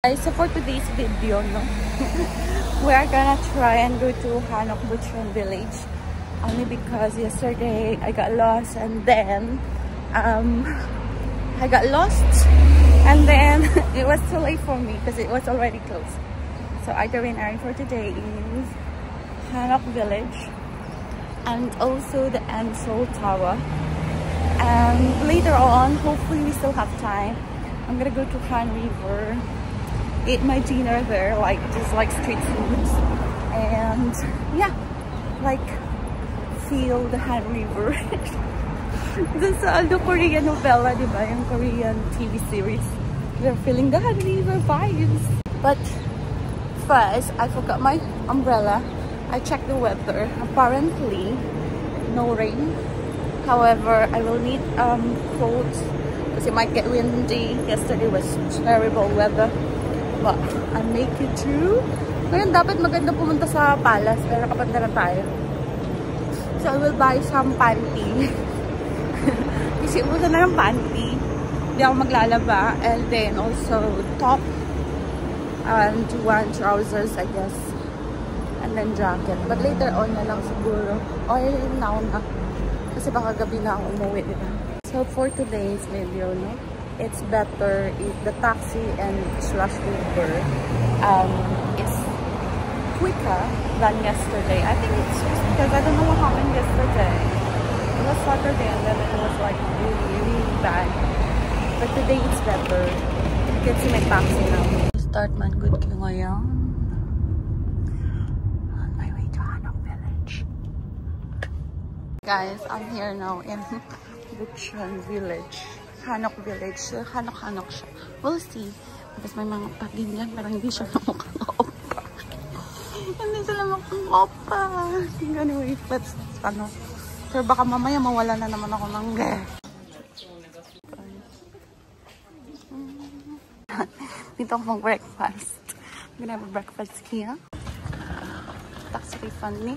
So for today's video, no, we are gonna try and go to Hanok Butchon Village. Only because yesterday I got lost and then I got lost and then it was too late for me because it was already closed. So itinerary for today is Hanok Village and also the Ansol Tower. And later on, hopefully we still have time, I'm gonna go to Han River, eat my dinner there, like just like street foods, and yeah, like feel the Han River. Dun sa Korean novela, diba? Yung Korean TV series. We're feeling the Han River vibes. But first, I forgot my umbrella. I checked the weather. Apparently, no rain. However, I will need clothes because it might get windy. Yesterday was terrible weather. But I make it through. Ngayon, dapat maganda pumunta sa palace. Pero kapanda na tayo. So, I will buy some panty. Kasi uso na ng panty. Hindi ako maglalaba. And then also top. And one trousers, I guess. And then jacket. But later on na lang siguro. Or now na. Kasi baka gabi na ako umuwi, diba? So for today's video, no, it's better if the taxi and /Uber is quicker than yesterday. I think it's just because I don't know what happened yesterday. It was Saturday and then it was like really bad. But today it's better. You can see my taxi now. Start man good ko ngayon. On my way to Hanok Village. Guys, I'm here now in Butchon Village. Hanok Village. So, Hanok siya. We'll see. Because may mga paglinyan, pero hindi siya mukhang opa. Hindi sila mukhang opa. Anyway, let's, pero baka mamaya mawala na naman ako ng dito ako mag-breakfast. I'm gonna have a breakfast here. Tax refund me.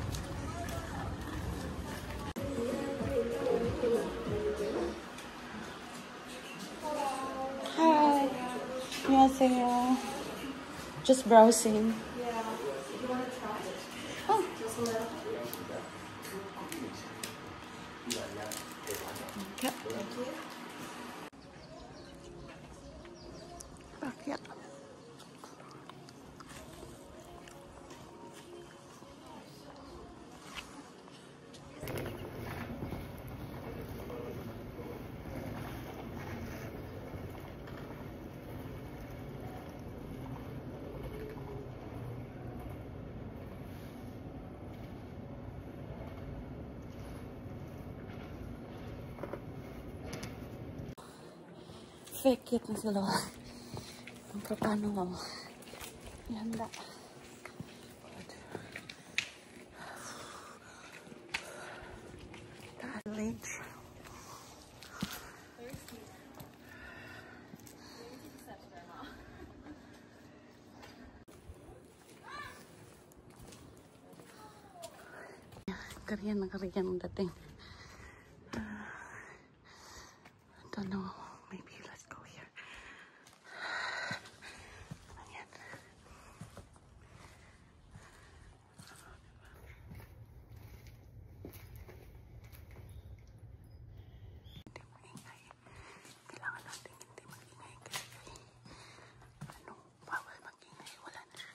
Hi. 안녕하세요. Just browsing. Yeah. You want to try it? Oh. Just a little. Okay. Okay. Fake it na sila. Paano mo? Ihanda. Village. Korean na Korean ang dating. I don't know. Maybe let's go here. Ayan. Hindi maingay. Kailangan natin hindi magingay kasi bawal magingay. Wala na siya.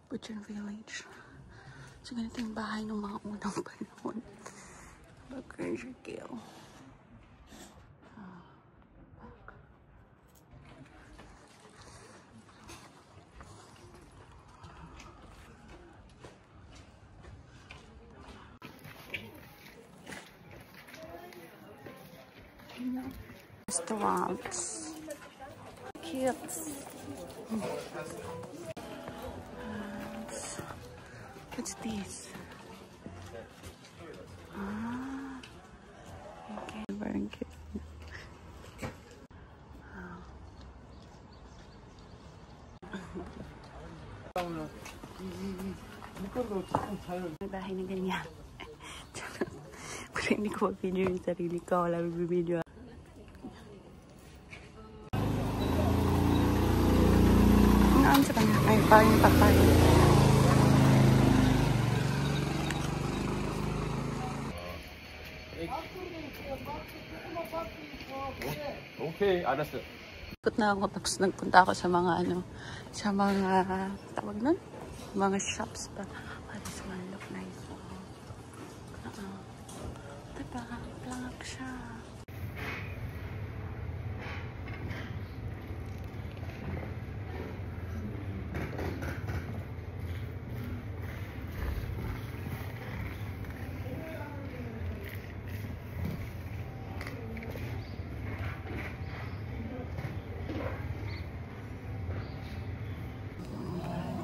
Butchon Village. So, ganito yung bahay ng mga unang panahon. Backcountry Gale. Restaurants. Cute. What's this? Ah, okay, very good. May bahay na ganyan. Pero hindi ko ma-video yung sarili ko. Wala may video. Ano sa kanya? Ay, parang yung papay. Okay, 알았어. Ikot na ako tapos nagpunta ako sa mga sa mga tawag nun? Mga shops pa. Oh, this one look nice. Diba? Plangak siya.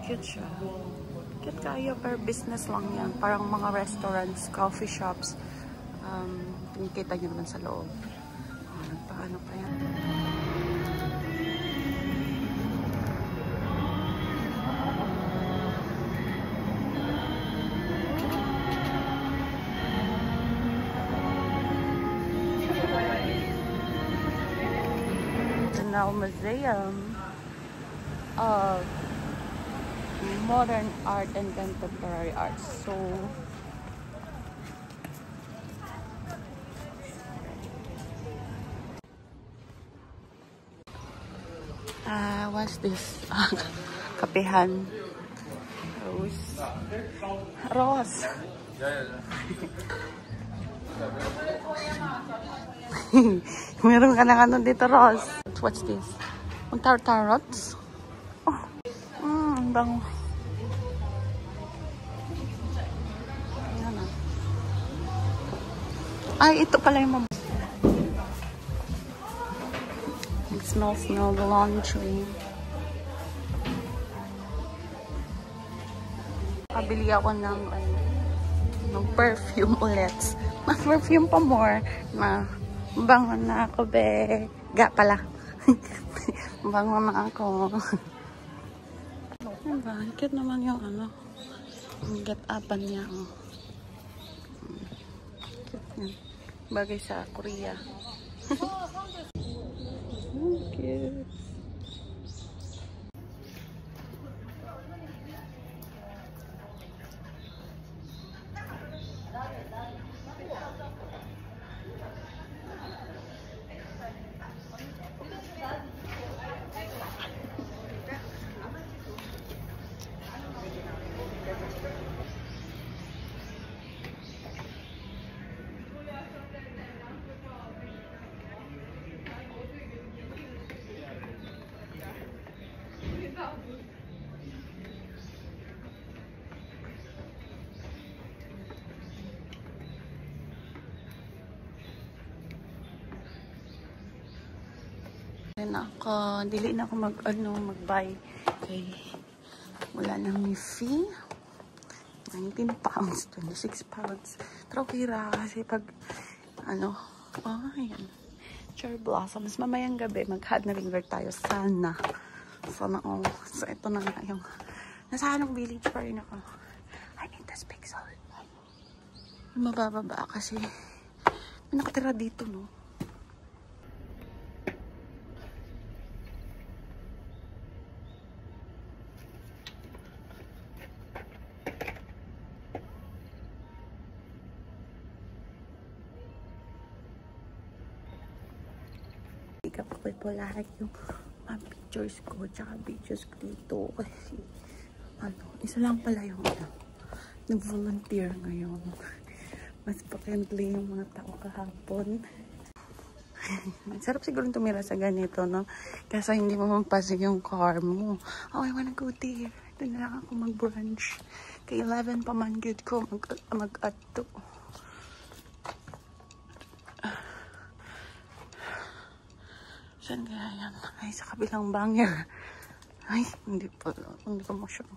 Cute siya. Cute kayo, per business lang yan. Parang mga restaurants, coffee shops. Nakikita nyo naman sa loob. Nagpaano pa yan. It's now a museum of modern art and contemporary art. So what's this? Kapehan. Rose. Meron ka na dito, Rose. What's this? Tartarots? Oh. Ang bango. Ayan na. Ay, ito pala yung It smells no laundry. Pabili ako ng perfume ulit. Mas perfume pa more. Na bango na ako, be. Ga pala. Bango na ako. Diba? Cute naman yung yung get upan niya. Cute yan. Bagay sa Korea. Cute. Ako, dili na ako mag-buy kay wala nang may fee. 19 pounds, 26 pounds. Pero kira kasi pag ayan. Cherry blossoms. Mamayang gabi, mag-hot na river tayo. Sana. So, ito na nga yung nasa Hanok Village pa rin ako. I need this pixel. Mabababa kasi may nakatira dito, no? Ikapakit po lahat yung pictures ko tsaka videos ko dito kasi isa lang pala yung nag-volunteer ngayon. Mas pakendly yung mga tao kahapon. Sarap siguro tumira sa ganito, no? Kasi hindi mo mampasig yung car mo. Oh, I wanna go there. Ito na lang ako mag-brunch. Kay 11 pa man good ko mag-ato. Saan kaya yan? Ay, sa kabilang banger. Ay, hindi pa mo sure.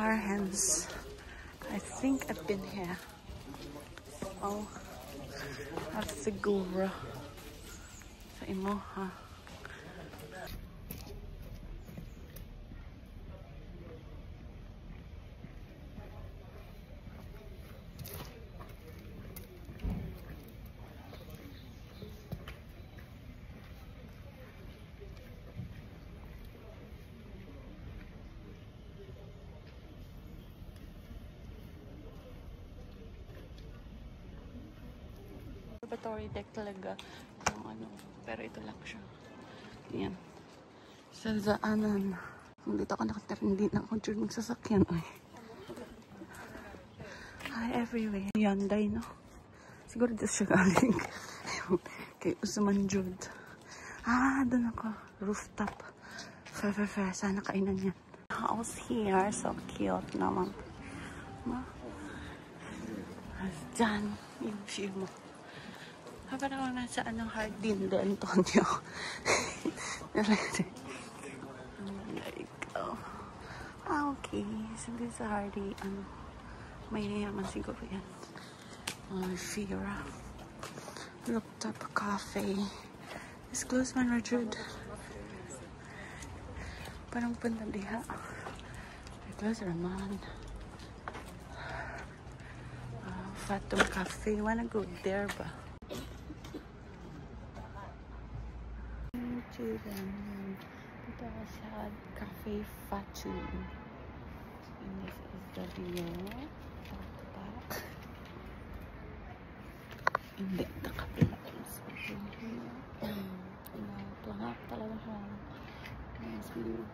Arhens. I think I've been here. Oh, that's siguro sa imo, ha? Observatory deck talaga yung ano, pero ito lang siya. Yan. Sa daanan. Kung dito ako nakatira, hindi na ako dyan magsasakyan. Ay. Hi, everywhere. Hyundai, no? Siguro dito siya galing. Kay Usman Jude. Ah, doon ako. Rooftop. Fair. Sana kainan yan. House here. So cute naman. Diyan. Yung view mo. Parang ako nasa Jardín de Antonio. Okay. So this is Hardy. May yaman siguro yan. Fira. Rooftop cafe. It's close man, Jude. Parang punta diha. Close naman. Fatum Cafe. Wanna go there ba? Dito ako sa Cafe Fatum. And this is the view. Back. Hindi, nakapila is plangat talaga siya. Nice view.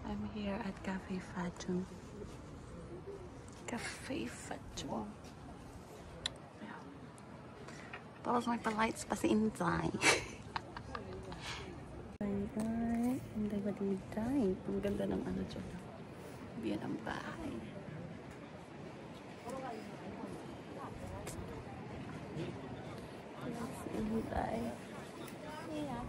I'm here at Cafe Fatum. Cafe Fatum. Yeah. Tapos may pa-lights pa si Inzay. Ay, hindi ba dinigday? Ang ganda ng ano dyan. Biyan ang bahay. Si Inzay. Yeah.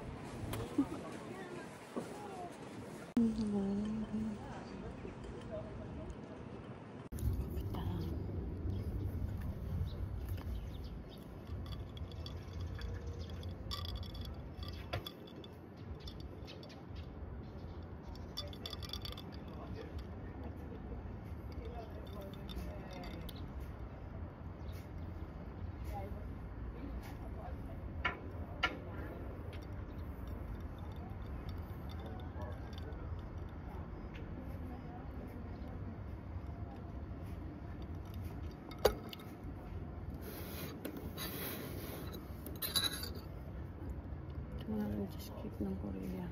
Just keep ng Korea.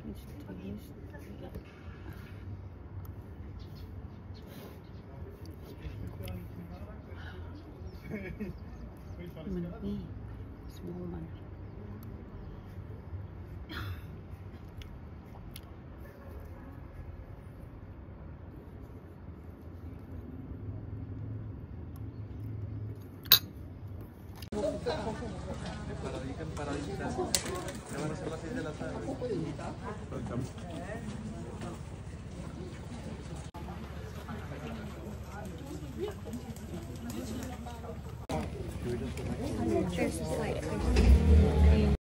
Let's taste. Mani. Small man. There's a slight